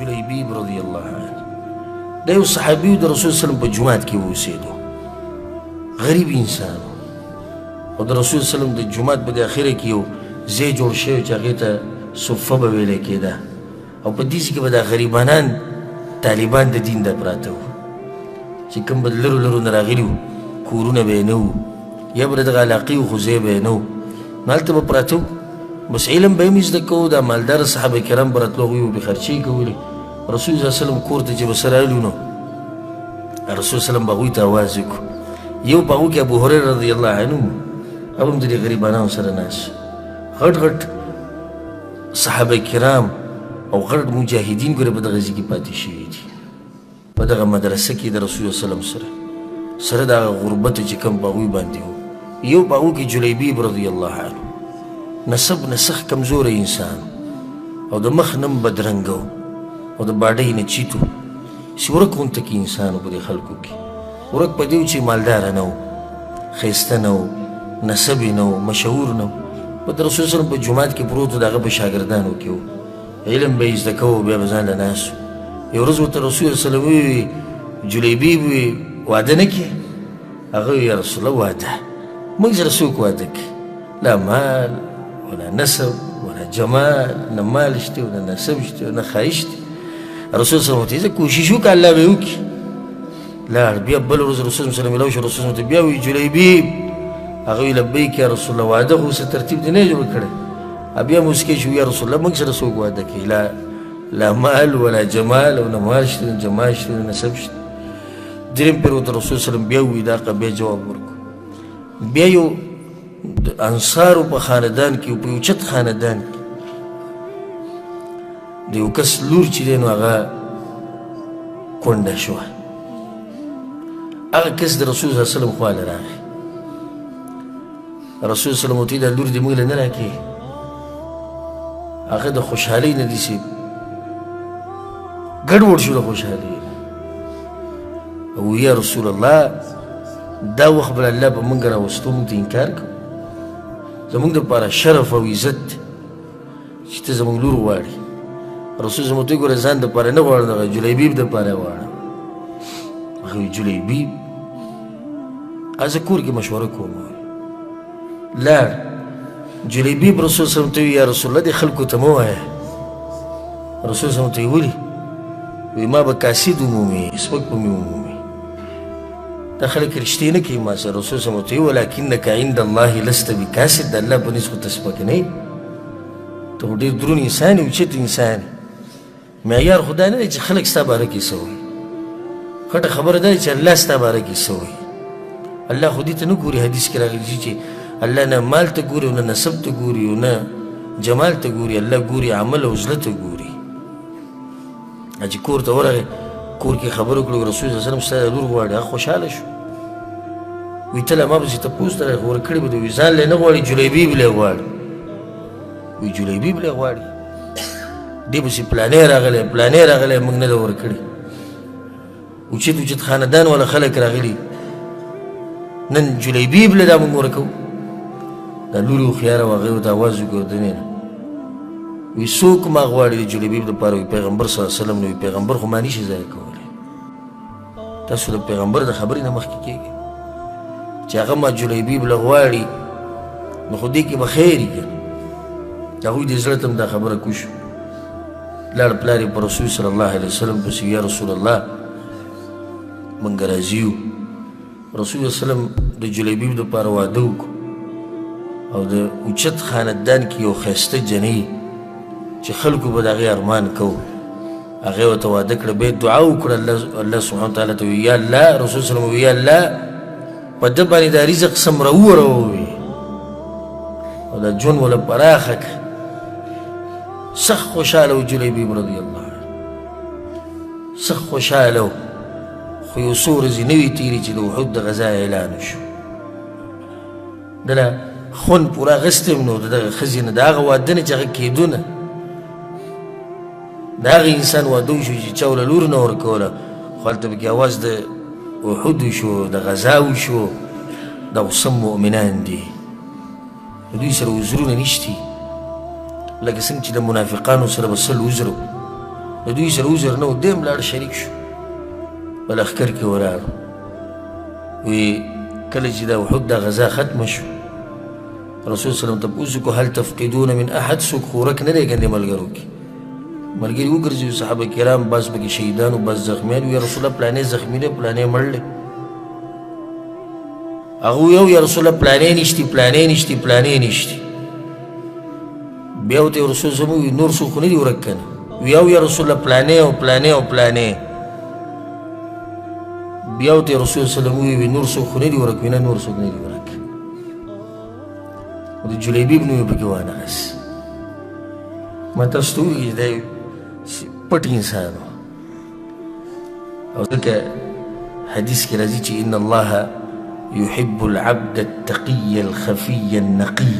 جلیبیب رضی الله عنه دا یو صحابي د رسول سلم په جومات کې اوسېدو غریب انسان او د رسول سلم د جومات په اخره کې یو ځای جوړ شوی چې هغې ته صفه به ویلی کېده او په دې کې به دا غریبانان طالبان د دین د پراته وو چې کوم به لرو لرو نه راغلي وو کورونه به یې نه وو یا به د دغه علاقې وو خو ځای به یې نه وو نو هلته به پراته وو بس علم به یې هم زده کوو دا مالداره صحابه کرام به راتلو هغوی به خرچې کولې رسول صلی وسلم کور ته چې به څه راغلي نو رسول سلم به هغوی ته اواز وکړو یو په هغو کې ابو هریره رضی الله عنه هغه هم د دې غریبانانو سره ناست غټ غټ صحابه کرام او غټ مجاهدین ګوره په دغه ځای کې پاتې شوي دي په دغه مدرسه کې د رسول سلم سره د هغه غربت چې کوم په هغوی باندې و یو په هغو کې جلیبیب رضی الله عنه نسب نه سخت کمزوری انسان او د مخ نم بدرنګه او د باډۍ نه چیتو چې ورک غونته کې انسان و په دې خلکو کې ورک په دې و چې مالداره نه و ښایسته نه و نسب یې نه و مشهور نه و په د رسول سلم په جومات کې پروت و د هغه په شاګردانو کې و علم به یې زده کوو بیا به ځان له ناست و یو ورځ ورته رسول سلم وویل جلیبیب وویل واده نه کړې هغه وویل یا رسول الله واده موږ سره څوک واده کړي لا مال ولا نسب ولا جمال نه مال شته ولا نسب شته نه ښایست دی رسول صلی الله علیه وسلم کوشش وکړه الله به یې وکړي لاړ بیا بل ورځ رسول صلی الله علیه وسلم رسول ته بیا وایي جلیبیب هغه ویل لبیک یا رسول الله واده خو څه ترتیب دی نه جوړ کړی بیا موسکی شو یا رسول الله موږ سره څوک واده کوي لا مال ولا جمال او نه مال شته نه جمال شته نه نسب شته درېیم پیر ورته رسول صلی الله بیا وایي دا بیا جواب ورکړو بیا یو د انصارو په خاندان کې په یو چت خاندان کې د یو کس لور چې دی نو هغه کونډه شوه هغه کس د رسول صلی الله علیه وسلم خواله راغی رسول صلی الله علیه وسلم ورته دا لور دې موږ له نه راکړې هغه د خوشحالۍ نه داسې ګډوډ شو د خوشحالۍ او یا رسول الله دا وخت به الله به موږ راوستو موږ ته انکار کوو زموږ دپاره شرف او عزت دی چې ته زموږ لور غواړې رسول زموږ ته ګوره ځان دپاره نه غواړم دغه جلیبیب دپاره یې غواړم هغه وایي جلیبیب زه کور کې مشوره کوم لاړ جلیبیب رسول صلی الله علیه وسلم یا رسول الله دې خلکو ته مه وایه رسول صلی الله علیه وسلم ته یې ولې وایي ما به کاسد ومومي سپک به مې ومومي دا خلک رښتې نه کوي ما سره رسول صلی الله علیه وسلم ته یې ولکنک عند الله لست بکاسد د الله په نزد خو ته سپک نه یې ته خو ډېر دروند انسان یې اوچت انسان یې معیار خو دا نه دی چې خلک ستا باره کې څه وایي خټه خبره دا ده چې الله ستا باره کې څه وایي الله خو دې ته نه ګوري حدیث کې راغلي چې الله نه مال ته ګوري او نه نسب ته ګوري او نه جمال ته ګوري الله ګوري عمل او زړه ته ګوري چې کور ته ورغی کور کې خبرې وکړو رسول صلی الله علیه وسلم ستا لور غواړي هغه خوشحاله شو وایي ته له ما پسې تپوس ته راغی ورکړې به د وایي ځان لی نه غواړي جلیبیب لی غواړي وایي جلیبیب لی غواړي دې پسې پلانې راغلی موږ نه ده ورکړې اوچت خاندان والا خلک راغلي نن جلیبیب له دا موږ ورکوو دا لورې هوښیاره وه هغې ورته اواز وکړو دنې نه وایي څوک ما غواړي د جلیبیب دپاره وایي پیغمبر صلی الله علیه وسلم نه وایي پیغمبر خو ما نشي ضایع کولی تاسو د پیغمبر د خبرې نه مخکې کېږئ چې هغه ما جلیبیب له غواړي نو خو دې کې به خیر وي که د هغوی د زړه ته هم دا خبره کوشو لاړ پلار یې په رسول صلی الله علیه وسلم پسې یا رسول الله موږ راضي یو رسول وسلم د جلیبیب دپاره واده وکړو او د اوچت خاندان کې یو ښایسته جنۍ چې خلکو به د هغې ارمان کوو هغې ورته واده کړه بیا دعا وکړه الله سبحانه وتعالی ته وایي یا الله رسول سلم وایي یا الله په ده باندې دا رزق سم راووروي او دا ژوند وله پراخه کړه سخت خوشحاله و جلیبیب رضی الله عنه سخت خوشحاله و خو یو څو ورځې نه وي تېرې چې د احد د غزا اعلان وشو دله خون پوره اخیستی نو د دغه ښځې نه د هغه واده نه چې هغه کېدو نه د هغه انسان واده وشو چې چا وله لور نه ورکوله خو هلته پکې اواز د احد وشو د غزا وشو دا خو سم مؤمنان دي د دوی سره وزرونه نشتي لکه څنګه چې د منافقانو سره به 100 وزره د دوی سره عذر نه و دی هم لاړ شریک شو په لښکر کې ولاړو وی کله چې دا احد دا غزا ختمه شو رسول صلی الله علیه وسلم تپوس وکړو هل تفقدون من احد څوک خو ورک نه دی که دې ملګرو کې ملګري وګرځي صحابه کرام بعض پکې شهیدان و بعض زخمیان وي یا رسول الله پلانې زخمي دی پلانې مړ دی هغه ویل یا رسول الله پلانې نشتي پلانې نشتي پلانې نشتي بیا ورته رسول صلی الله علیه وسلم وي نور څوک خو نه دي ورک که نه وی یا رسول الله پلانې او پلانې او پلانې بیا ورته رسول صلی الله علیه وسلم وی نور څوک خو نه دي ورک وي نه نور څوک نه دي ورک د جلیبي ابن یې پکې وانغست ما تاسو ته ووایي دی پټ انسان و او ځکه حدیث کې راځي چې ان الله يحب العبد التقي الخفي النقي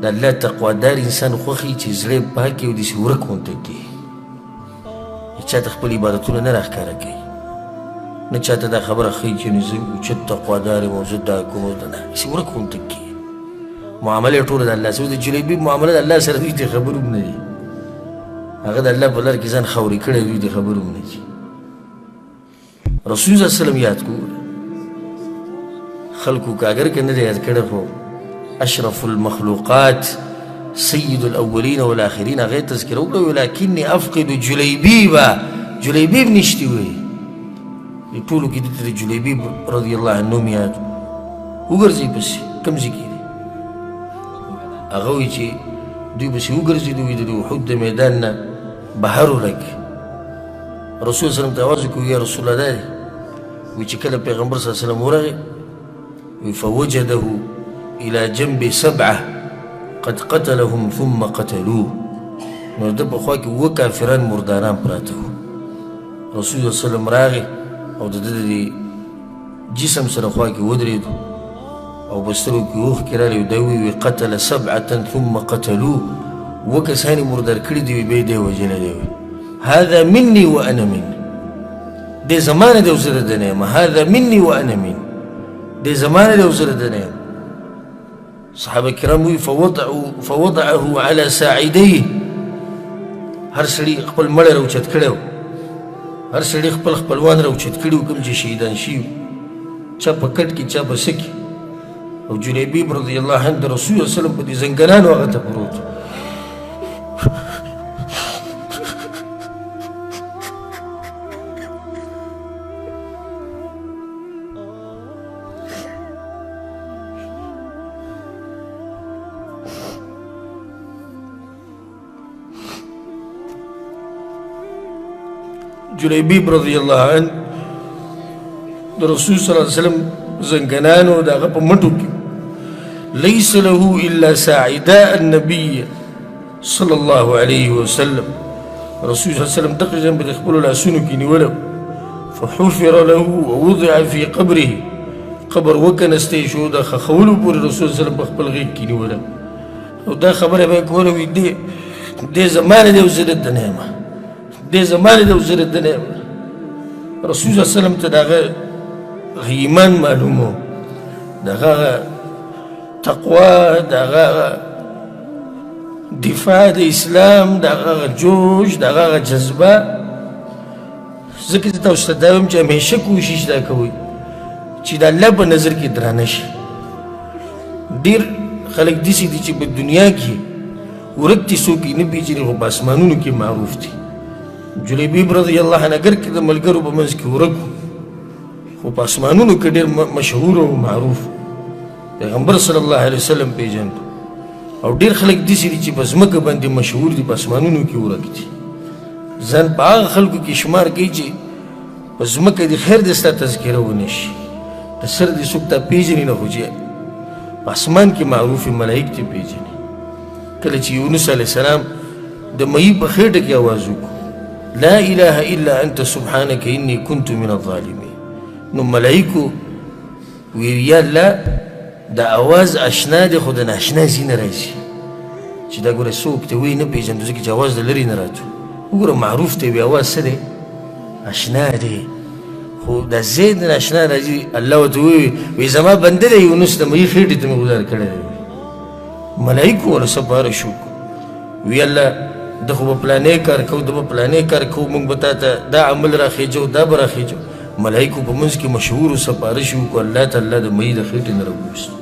د الله تقوادار انسان خوښي چې زړه پاک وي او داسې ورک غونته کړي چا ته خپل عبادتونه نه راښکاره کوي نه چا ته دا خبره ښیي چې زه اوچت تقوادار یم او زه دا کوم او نه داسې ورک غونته کړي معامله یې ټوله د الله سره د جلیبي معامله د الله سره دوی ته خبر هم نه دي هغه د الله په لار کې ځان خاورې کړی دوی ته خبر هم نه دي رسول صلی الله علیه وسلم یاد کړو خلکو که اگر که نه دی یاد کړی خو اشرف المخلوقات سید الاولین والآخرین هغه یې تذکره وکړه ولکني افقد جلیبیبه جلیبیب نشتي وایي ټولو کې دلته د جلیبیب رضی الله عنه نوم یاد وګرځئ پسې کوم ځای کې دی هغه وایي چې دوی پسې وګرځېدو وي د احد د میدان نه بهر ولګ رسول صلی الله علیه وسلم ته اواز وکړو یا رسول الله دا دی وایي چې کله پیغمبر صلی الله علیه وسلم ورغی وایي فوجده الى جنب سبعه قد قتلهم ثم قتلوه نو د په خوا کې اووه کافران مرداران پراته وو رسول الله صلی الله علیه وسلم راغی او د ده د جسم سره خوا کې ودرېدو او بسترو کې اوښکې راغلې دا وی قتل سبعه ثم قتلوه اووه کسان یې مردار کړي دي بیا یې دی وژلی دی هذا مني وانا من دې زما نه دی او زه د ده نه یم هذا مني وانا من دې زما نه دی او زه د ده نه یم صحابه کرام وی فوضعه على ساعديه هر سړي خپل مړی راوچت کړی و هر سړي خپل خپلوان راوچت کړي و کوم چې شهیدان شوي چا په کټ کې چا په څه کې او جلیبیب رضی الله عنه د رسول الله وسلم په دې زنګنانو هغه ته پروت جلیبیب رضی الله عنه د رسول صلی الله علیه وسلم زنګنانو د هغه په مټو کې ليس له الا ساعداء النبي صلی الله علیه وسلم رسول صلی الله علیه وسلم تقریبا په خپلو لاسونو کې نیولی فحفر له ووضع في قبره قبر وکنستی شو د خښولو پورې رسول صلی الله علیه وسلم په خپل غېږ کې نیولی او دا خبره به یې کوله وي دې زما نه دی او زه دلته نه یم دې زما نه دی او زه دلته نه یم رسول صلی الله علیه وسلم ته د هغه ایمان معلوم و د هغه تقوا د هغه دفاع د اسلام د هغه جوش د هغه جذبه ځکه زه تاسو ته دا وایم چې همیشه کوشش دا کوئ چې د الله په نظر کې درانه شي ډېر خلک داسې دي چې په دنیا کې ورک دي څوک یې نه پېژني خو په اسمانونو کې معروف دي جلیبیب رضی الله عنه اگر که د ملګرو په منځ کې ورک خو په اسمانونو کې ډېر مشهور او معروف پیغمبر صلی الله علیه وسلم پیژند او ډېر خلک داسې دي چې په ځمکه باندې مشهور دي په اسمانونو کې ورک دي ځان په هغه خلکو کې شمار کوي چې په ځمکه د خیر د ستا تذکره ونه شي د سر دې څوک تا پېژني نه خو چې په اسمان کې معروفې ملایک دې پېژني کله چې یونس علیه السلام د مهي په خېټه کې اواز وکړو لا اله الا انت سبحانك اني كنت من الظالمين نو ملائکو وی یا الله دا اواز اشنا دی خو د ناشنا ځای نه راځي چې دا ګوره څوک ته وی نه پېژنو ځکه چې اواز د لرې نه راځو وګوره معروف دی وی اواز څه دی اشنا دی خو دا ځای د ناشنا راځي الله ورته وی زما بنده دی یونس د مهي خېټې ته مې ګزار کړی دی ملائکو ورسه باره شو وی الله د خو به پلانې کار کوو د به پلانې کار کوو موږ به تا ته دا عمل راخېجو دا به راخېجو ملایکو په منځ کې مشهورو سپارښي وکړو الله تعالی د مړي د خېټې نه راوویست